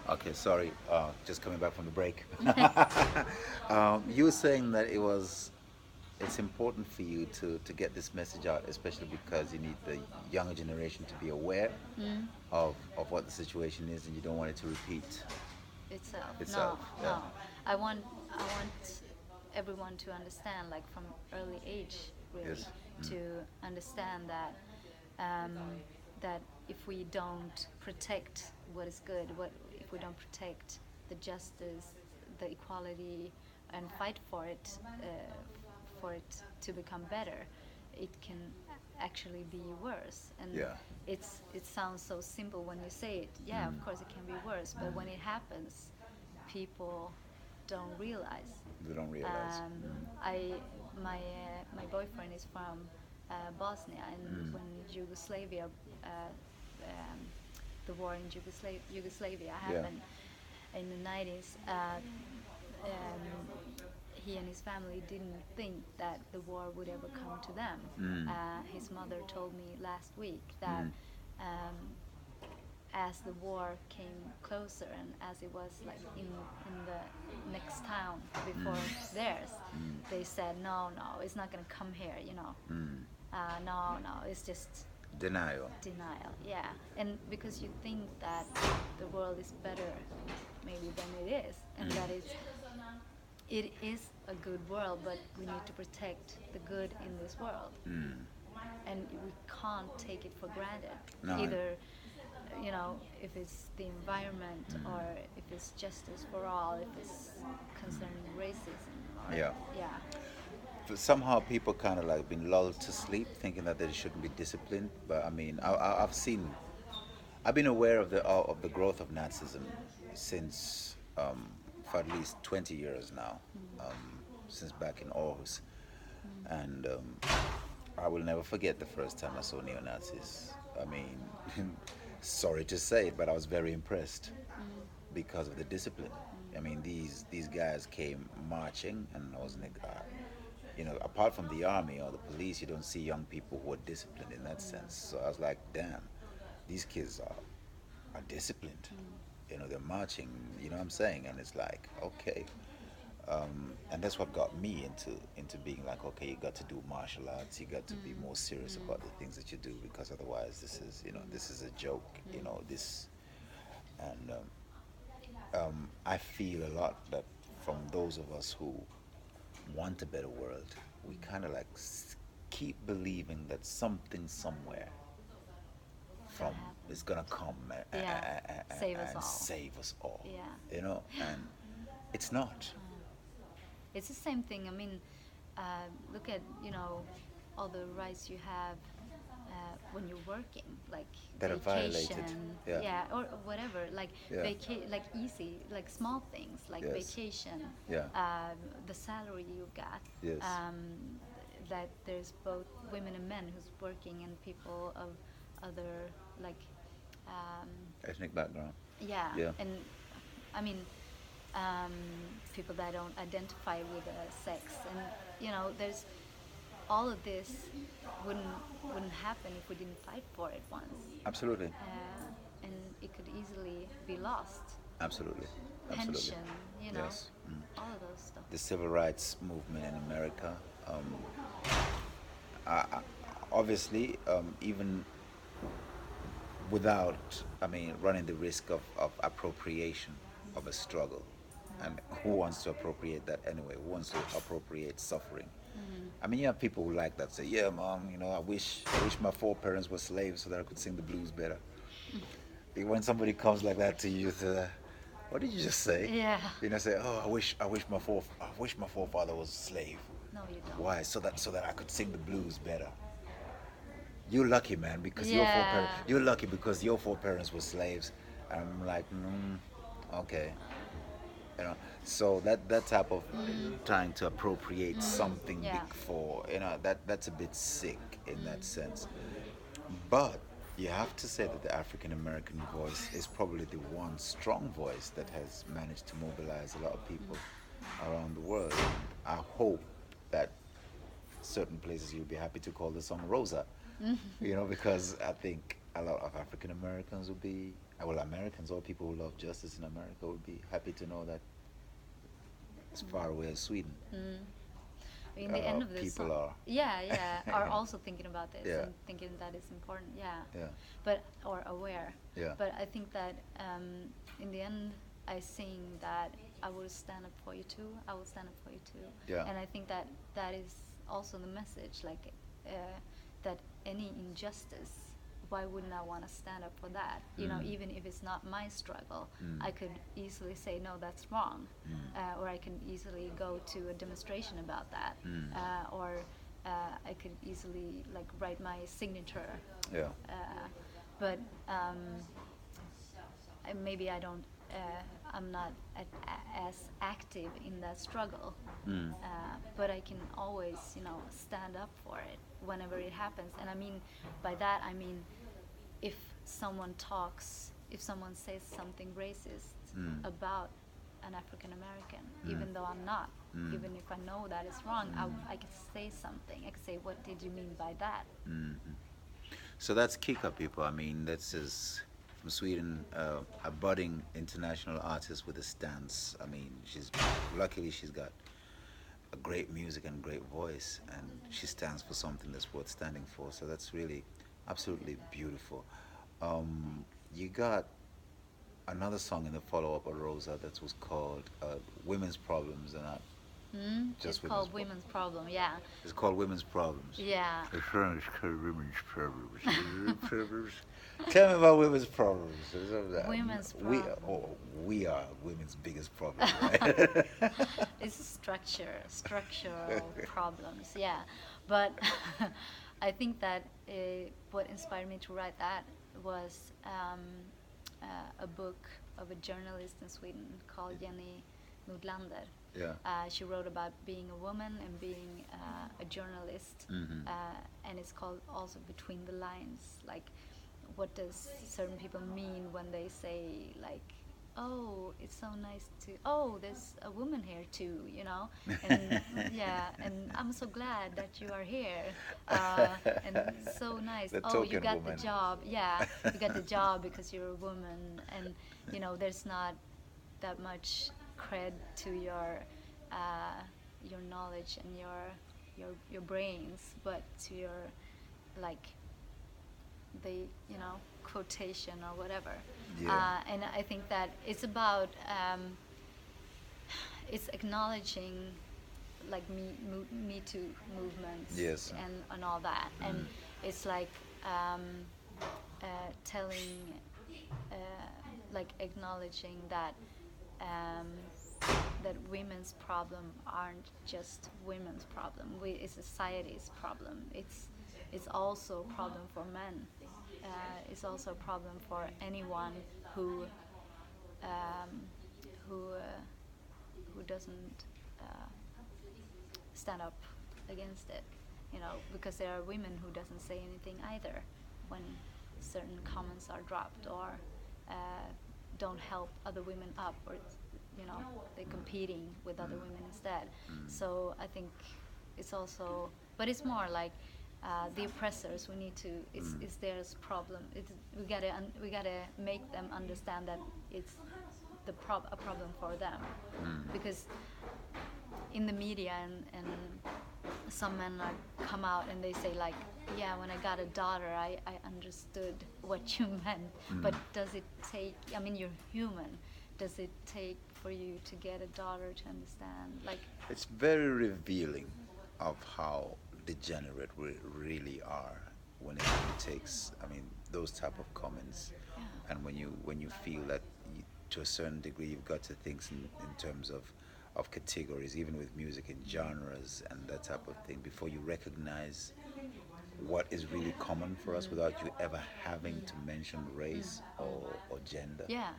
Okay, sorry. Just coming back from the break. You were saying that it's important for you to get this message out, especially because you need the younger generation to be aware Mm. of what the situation is, and you don't want it to repeat Itself. itself. No, Yeah. no. I want everyone to understand, like from early age, really, Yes. to understand that um, that if we don't protect what is good, what if we don't protect the justice, the equality, and fight for it to become better, it can actually be worse. And Yeah. it sounds so simple when you say it. Yeah, of Mm. course it can be worse, but when it happens, people don't realize. They don't realize. I my boyfriend is from Bosnia, and Mm. when Yugoslavia, uh, um, the war in Yugoslavia Yeah. happened in the 90s, he and his family didn't think that the war would ever come to them. Mm. His mother told me last week that Mm. um, as the war came closer and as it was like in the next town before theirs, Mm. they said, no, no, it's not going to come here, Mm. no, no, it's just Denial. denial. Yeah, and because you think that the world is better maybe than it is, and that it is a good world, but we need to protect the good in this world, Mm. and we can't take it for granted. No. Either, if it's the environment, or if it's justice for all, if it's concerning racism, or Yeah. yeah. Somehow people kind of like been lulled to sleep thinking that they shouldn't be disciplined, but I mean I've been aware of the growth of Nazism since for at least 20 years now, since back in Aarhus. And I will never forget the first time I saw neo-Nazis. I mean, sorry to say it, but I was very impressed because of the discipline. I mean, these guys came marching, and I was like, apart from the army or the police, you don't see young people who are disciplined in that sense. So I was like, damn, these kids are disciplined. They're marching. You know what I'm saying? And it's like, okay. And that's what got me into being like, okay, you got to do martial arts. You got to be more serious about the things that you do, because otherwise, this is a joke. This. And I feel a lot that from those of us who want a better world, we kind of like keep believing that something somewhere It's gonna from happen. is gonna come Yeah, save us and all. save us all, Yeah. and it's not. It's the same thing. I mean, look at all the rights you have when you're working, like That are violated. vacation, Yeah. yeah, or whatever, like Yeah. like easy, like small things, like Yes. vacation, Yeah. the salary you got. Yes. That there's both women and men who's working, and people of other, like, um, Ethnic background. yeah, Yeah. and I mean, um, people that don't identify with sex, and there's all of this wouldn't wouldn't happen if we didn't fight for it once, Absolutely. and it could easily be lost. Absolutely. Absolutely. Pension, Yes. all of those stuff. The civil rights movement in America. Obviously, even without, I mean, running the risk of appropriation of a struggle. And who wants to appropriate that anyway? Who wants to appropriate suffering? I mean, you have people who like that, say, "Yeah, mom, I wish my foreparents were slaves so that I could sing the blues better." When somebody comes like that to you, what did you just say? Yeah. Say, "Oh, I wish my forefather was a slave." No, you don't. Why? So that I could sing the blues better. You're lucky, man, because Yeah. you're lucky because your foreparents were slaves. And I'm like, okay, So that type of trying to appropriate something Yeah. big for that's a bit sick in that sense. But you have to say that the African American voice is probably the one strong voice that has managed to mobilize a lot of people around the world. And I hope that certain places you'll be happy to call the song Rosa, because I think a lot of African Americans will be Well, Americans or people who love justice in America would be happy to know that as far away as Sweden, Mm. In the end of this people song, are. yeah, yeah, are Yeah, also thinking about this yeah, and thinking that it's important, yeah, yeah, but or aware. yeah, But I think that in the end, I sing that I will stand up for you too. I will stand up for you too, yeah. and I think that that is also the message, like that any injustice, why wouldn't I want to stand up for that? You know, Mm, even if it's not my struggle, mm, I could easily say no, that's wrong, mm, or I can easily go to a demonstration about that, mm. or I could easily like write my signature. Yeah. Uh, but maybe I don't. I'm not as active in that struggle, Mm, but I can always, stand up for it whenever it happens. And I mean, by that I mean, if if someone says something racist mm, about an African American, mm, even though I'm not, mm, even if I know that is wrong, mm, I can say something. I can say, what did you mean by that? mm. So that's Kika, people. I mean, that's is from Sweden, a budding international artist with a stance. I mean, she's luckily she's got a great music and great voice, and she stands for something that's worth standing for. So that's really absolutely beautiful. Um, you got another song in the follow-up of Rosa that was called "Women's Problems," and not It's just women's called problems. women's problem. Yeah, It's called "Women's Problems." yeah. The song is called "Women's Problems." Problems. Tell me about women's problems. Women's We problem. oh, we are women's biggest problem, right? It's structural problems, yeah. But I think that what inspired me to write that was a book of a journalist in Sweden called Jenny Nordlander. Yeah. She wrote about being a woman and being a journalist, Hmm. and it's called also Between the Lines. Like, what does certain people mean when they say like, "Oh, it's so nice to. Oh, there's a woman here too," And yeah, and I'm so glad that you are here. And so nice. The Oh, you token got the woman. job. Yeah, you got the job because you're a woman, and there's not that much cred to uh, your knowledge and your brains, but to your like the quotation or whatever. Yeah. And I think that it's about it's acknowledging like me Too movements Yes. and all that, and Mm. it's like telling uh, like acknowledging that um, that women's problem aren't just women's problem. It's society's problem. It's also a problem for men. It's also a problem for anyone who um, who uh, who doesn't uh, stand up against it. Because there are women who doesn't say anything either when certain comments are dropped, or uh, don't help other women up, or they're competing with other women instead. So I think it's also, but it's more like the oppressors. We need to. It's their problem. We gotta make them understand that it's a problem for them, because in the media and some men come out and they say like, yeah, when I got a daughter, I understood what you meant. But does it take, I mean, you're human, does it take for you to get a daughter to understand, like? It's very revealing of how degenerate we really are when it really takes. I mean, those type of comments, Yeah. and when you feel that to a certain degree you've got to think in terms of categories, even with music and genres and that type of thing, before you recognize what is really common for us without you ever having to mention race or gender. Yeah.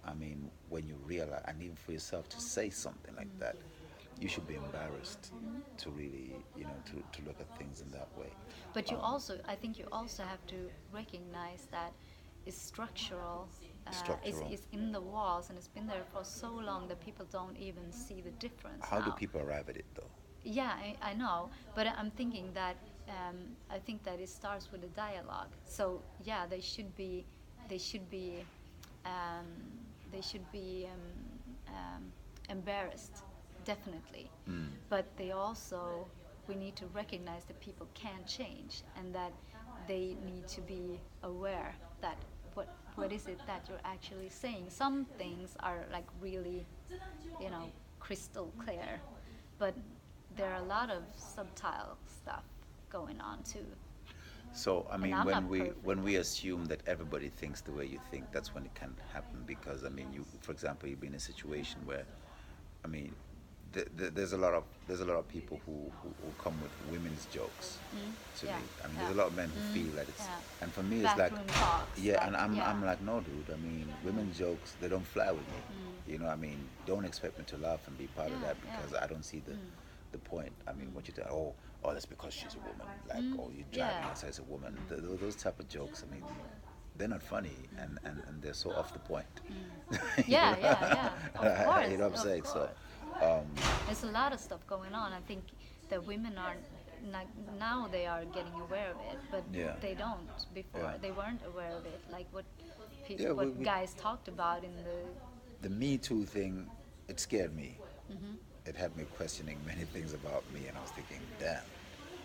I mean, when you realize, and even for yourself to say something like that, you should be embarrassed to really, to look at things in that way. But Um, I think you also have to recognize that it's structural. Structural. It's in the walls, and it's been there for so long that people don't even see the difference How do now. people arrive at it though? Yeah, I know, but I'm thinking that I think that it starts with a dialogue. So yeah, they should be um, they should be embarrassed, definitely. Mm. But they also, we need to recognize that people can change and that they need to be aware that what is it that you're actually saying. Some things are like really, you know, crystal clear, but there are a lot of subtle stuff going on too. So I And mean, I'm when not we perfect. assume that everybody thinks the way you think, that's when it can happen. Because I mean, you, for example, you've been in a situation where, I mean, there's a lot of people who come with women's jokes Mm, to yeah, me. I mean, there's yeah, a lot of men who mm, feel that it's, yeah. and for me, it's like, Backroom talks, yeah, like and yeah. I'm like, no, dude. I mean, women's jokes, they don't fly with me. Mm, You know, I mean, don't expect me to laugh and be part of yeah, that yeah. because I don't see Mm, the point. I mean, mm, what you tell, oh, oh, that's because she's a woman. Like, mm, oh, you're driving yeah. us as a woman. Mm, Those type of jokes. I mean, they're not funny, and they're so off the point. mm. you Yeah, know, yeah, yeah. Of course, you know what I'm of saying? So, course. um, There's a lot of stuff going on. I think that women are not, now they are getting aware of it, but yeah, they don't before. yeah, They weren't aware of it. Like yeah. what guys talked about in the. The Me Too thing, it scared me. Hmm. It had me questioning many things about me, and I was thinking, damn.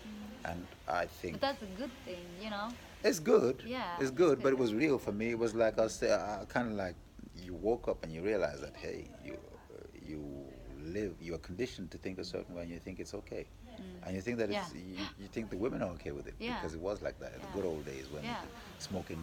Mm. And I But think that's a good thing, you know. it's good. Yeah, It's it's good, but good. it was real for me. It was like I kind of like you woke up and you realize that hey, you live, you are conditioned to think a certain way, and you think it's okay, Mm. and you think that Yeah, you think the women are okay with it yeah, because it was like that in the yeah, good old days when yeah. smoking